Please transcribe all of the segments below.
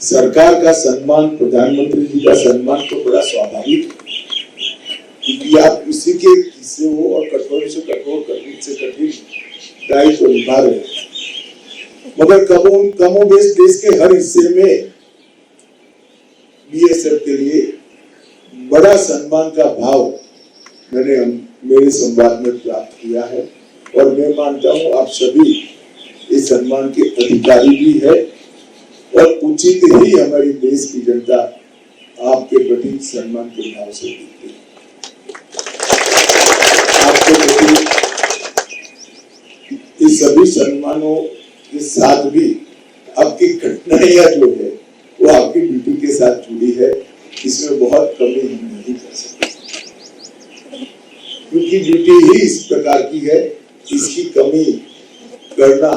सरकार का सम्मान, प्रधानमंत्री जी का सम्मान तो बड़ा स्वाभाविक है, क्योंकि आप इसी के हिस्से हो और कठोर से कठोर, कठिन से कठिन दायित्व निभा रहे हैं। मगर कमोबेश देश के हर हिस्से में बीएसएफ के लिए बड़ा सम्मान का भाव मैंने मेरे संवाद में प्राप्त किया है, और मैं मानता हूं आप सभी इस सम्मान के अधिकारी भी है, और उचित ही हमारी देश की जनता आपके प्रति सम्मान के भाव से देखती है। आपके प्रति इस सभी सम्मानों के साथ भी आपकी कठिनाइयां जो है वो आपकी ड्यूटी के साथ जुड़ी है, इसमें बहुत कमी हम नहीं कर सकते, क्योंकि ड्यूटी ही इस प्रकार की है, इसकी कमी करना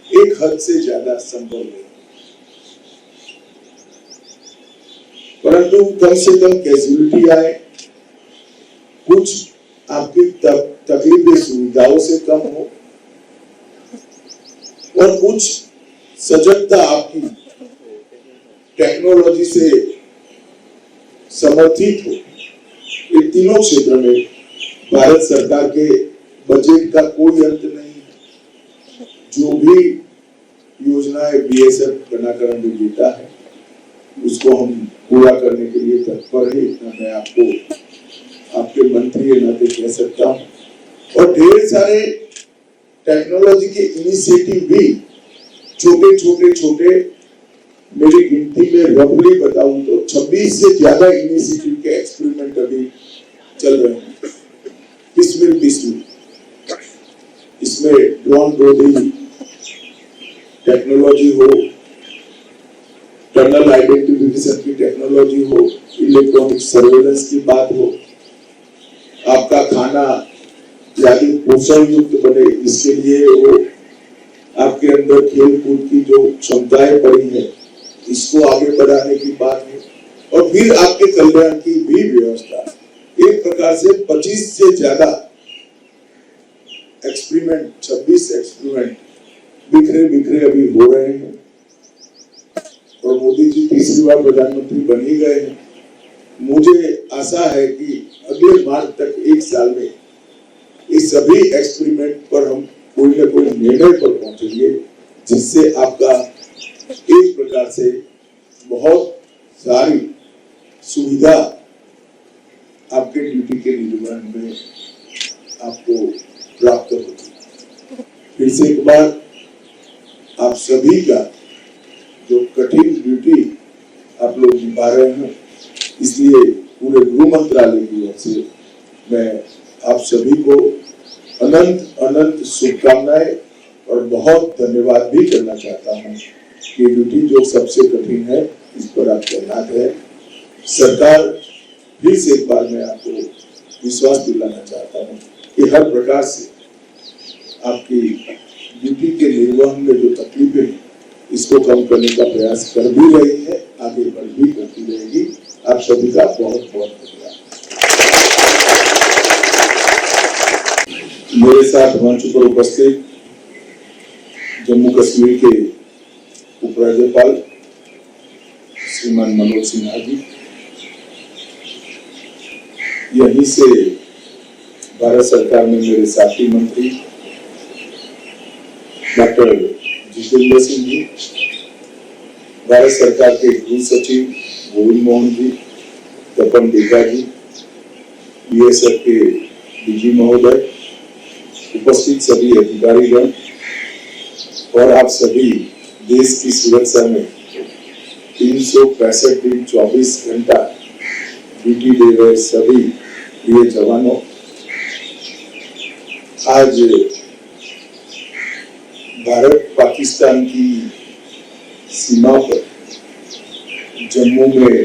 एक हद से ज्यादा संभव नहीं। परंतु कम से कम कैजुअलिटी आए, कुछ आपकी तकलीफें सुविधाओं से कम हो, और कुछ सजगता आपकी टेक्नोलॉजी से समर्थित हो। इन तीनों क्षेत्रों में भारत सरकार के बजट का कोई अंत नहीं। जो भी योजनाएं बीएसएफ बनाकर हमें देता है उसको हम पूरा करने के लिए तत्पर है, इतना मैं आपको आपके मंत्री के नाते कह सकता हूँ। और ढेर सारे टेक्नोलॉजी के इनिशिएटिव भी छोटे मेरी गिनती में रफली बताऊं तो 26 से ज्यादा इनिशिएटिव के एक्सपेरिमेंट अभी चल रहे हैं। किस्में इसमें ड्रोन ब्रीडिंग टेक्नोलॉजी हो, टनल आइडेंटिफिकेशन की टेक्नोलॉजी हो, इलेक्ट्रॉनिक सर्वेलेंस की बात हो, आपका खाना ज्यादा पोषण युक्त बने इसके लिए वो आपके अंदर खेल कूद की जो क्षमताएं पड़ी है इसको आगे बढ़ाने की बात है, और फिर आपके कल्याण की भी व्यवस्था। एक प्रकार से 25 से ज्यादा एक्सपेरिमेंट, 26 एक्सपेरिमेंट बिखरे अभी हो रहे हैं, और मोदी जी तीसरी बार प्रधानमंत्री बन ही गए हैं। मुझे आशा है कि अगले मार्च तक, एक साल में, इस सभी एक्सपेरिमेंट पर हम कोई न कोई निर्णय पर पहुंचेंगे, जिससे आपका एक प्रकार से बहुत सारी सुविधा आपके ड्यूटी के निर्वहन में आपको प्राप्त होगी। फिर से एक बार आप सभी का जो कठिन ड्यूटी आप लोग निभा रहे हैं, इसलिए पूरे गृह मंत्रालय की ओर से मैं आप सभी को अनंत शुभकामनाएं और बहुत धन्यवाद भी करना चाहता हूं कि ड्यूटी जो सबसे कठिन है इस पर आप तैनात है। सरकार फिर से एक बार मैं आपको विश्वास दिलाना चाहता हूं कि हर प्रकार से आपकी ड्यूटी के निर्वहन में जो तकलीफें हैं इसको कम करने का प्रयास कर भी रही है, आगे बढ़ भी करती रहेगी। आप सभी का बहुत बहुत धन्यवाद। मेरे साथ मंच पर उपस्थित जम्मू कश्मीर के उपराज्यपाल श्रीमान मनोज सिन्हा जी, यहीं से भारत सरकार में मेरे साथी मंत्री डॉक्टर जितेंद्र सिंह जी, भारत सरकार के गृह सचिव गोविंद मोहन जी, तपन डेगा जी, बीएसएफ के डीजी महोदय, उपस्थित सभी अधिकारीगण, और आप सभी देश की सुरक्षा में 365 दिन 24 घंटा ड्यूटी दे रहे सभी प्रिय जवानों, आज भारत पाकिस्तान की सीमा पर जम्मू में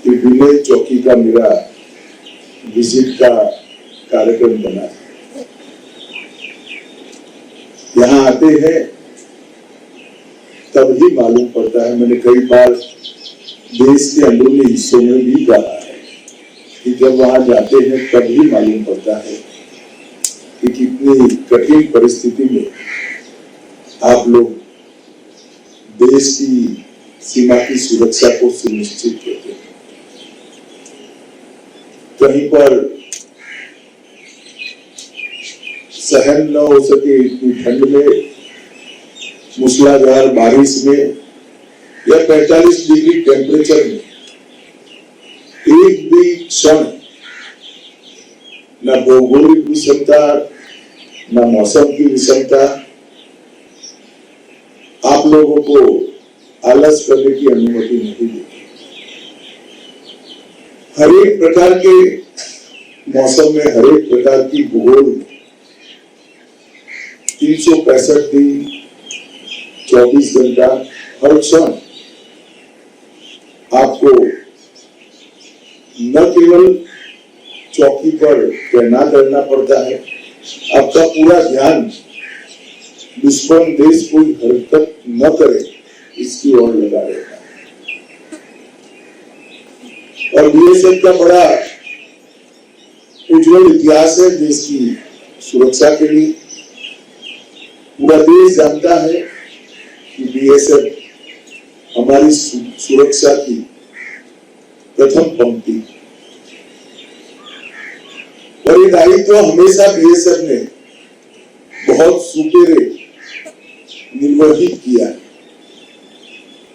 विभिन्न चौकी का मेरा विजिट का कार्यक्रम बना है। यहाँ आते हैं तब ही मालूम पड़ता है, मैंने कई बार देश के अंदरूनी हिस्सों में भी कहा है कि जब वहां जाते हैं तब ही मालूम पड़ता है कि कितनी कठिन परिस्थिति में आप लोग देश की सीमा की सुरक्षा को सुनिश्चित करते हैं। कहीं पर सहन न हो सके इतनी ठंड में, मूसलाधार बारिश में या 45 डिग्री टेम्परेचर में एक भी क्षण न भौगोलिक विषमता न मौसम की विषमता आप लोगों को आलस करने की अनुमति नहीं देती। हर एक प्रकार के मौसम में, हर एक प्रकार की भूगोल में 365 दिन 24 घंटा हर क्षण आपको न केवल चौकी पर तैनात रहना पड़ता है, आपका पूरा ध्यान दुश्मन देश कोई हरकत न करे इसकी ओर लगा रहता है। और बीएसएफ का बड़ा उज्जवल इतिहास है देश की सुरक्षा के लिए। पूरा देश जानता है कि बीएसएफ हमारी सुरक्षा की प्रथम पंक्ति, और ये दायित्व हमेशा बीएसएफ ने बहुत सुपेरे निर्वहित किया है।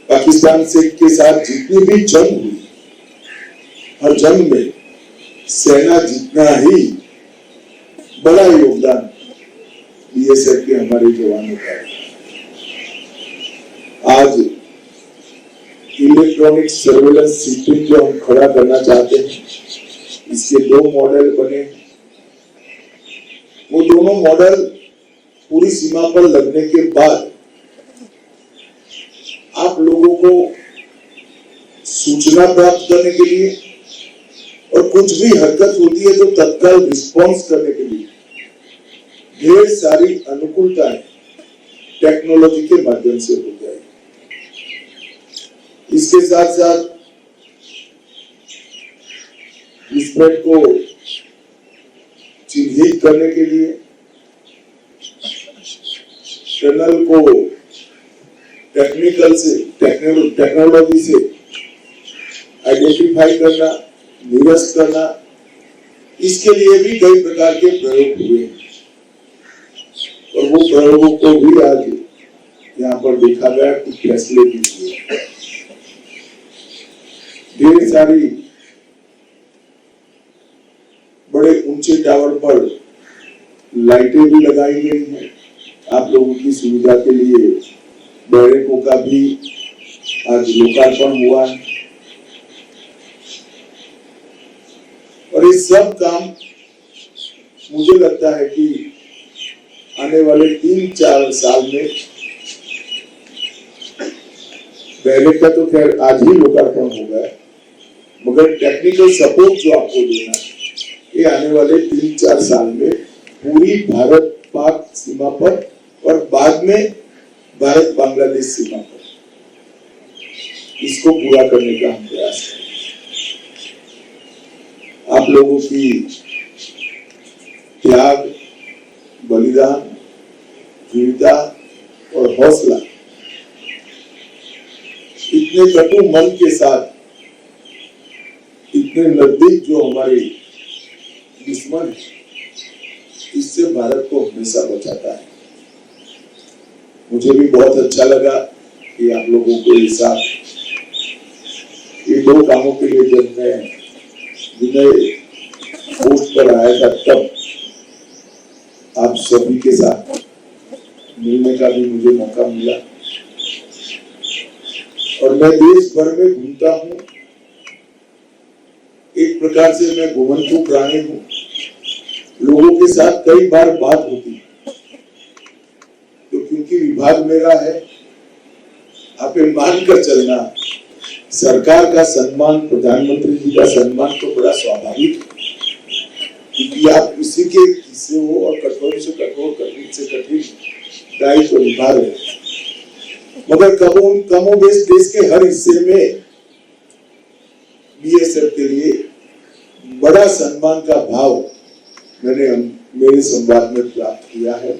पाकिस्तान से के साथ जितनी भी जंग हुई, हर जंग में सेना जितना ही बड़ा योगदान बीएसएफ के हमारे जवानों का है। आज इलेक्ट्रॉनिक सर्वेलेंस सिस्टम जो हम खड़ा करना चाहते हैं, इसके 2 मॉडल बने। वो दोनों मॉडल पूरी सीमा पर लगने के बाद आप लोगों को सूचना प्राप्त करने के लिए और कुछ भी हरकत होती है तो तत्काल रिस्पॉन्स करने के लिए ढेर सारी अनुकूलताएं टेक्नोलॉजी के माध्यम से हो जाएगी। इसके साथ साथ घुसपैठ को चिन्हित करने के लिए टनल को टेक्नोलॉजी से आइडेंटिफाई करना, निरस्त करना, इसके लिए भी कई प्रकार के प्रयोग हुए हैं। और वो प्रयोगों को भी आज यहाँ पर देखा गया, कुछ फैसले भी हुए। ढेर सारी बड़े ऊंचे टावर पर लाइटें भी लगाई गई हैं आप लोगों की सुविधा के लिए। बैरकों का भी आज लोकार्पण हुआ है। और ये सब काम मुझे लगता है कि आने वाले 3-4 साल में, बैरक का तो खैर आज ही लोकार्पण होगा, मगर टेक्निकल सपोर्ट जो आपको देना है, ये आने वाले 3-4 साल में पूरी भारत पाक सीमा पर और बाद में भारत बांग्लादेश सीमा पर इसको पूरा करने का हम प्रयास करें। आप लोगों की त्याग, बलिदान, वीरता और हौसला इतने कटु मन के साथ, इतने नजदीक जो हमारे दुश्मन है, इससे भारत को हमेशा बचाता है। मुझे भी बहुत अच्छा लगा कि आप लोगों को ये साथ ये 2 कामों के लिए जब मैं विनय पोस्ट पर आया था, तब आप सभी के साथ मिलने का भी मुझे मौका मिला। और मैं देश भर में घूमता हूँ, एक प्रकार से मैं घुमंतु प्राणी हूँ। लोगों के साथ कई बार बात होती है, तो क्योंकि विभाग मेरा है, आप ये मानकर चलना, सरकार का सम्मान, प्रधानमंत्री जी का सम्मान तो बड़ा स्वाभाविक है, क्योंकि आप इसी के हिस्से हो और कठोर से कठोर, कठिन से कठिन दायित्व निभा रहे हैं। मगर कमोबेश देश के हर हिस्से में बीएसएफ के लिए बड़ा सम्मान का भाव मैंने मेरे संवाद में प्राप्त किया है।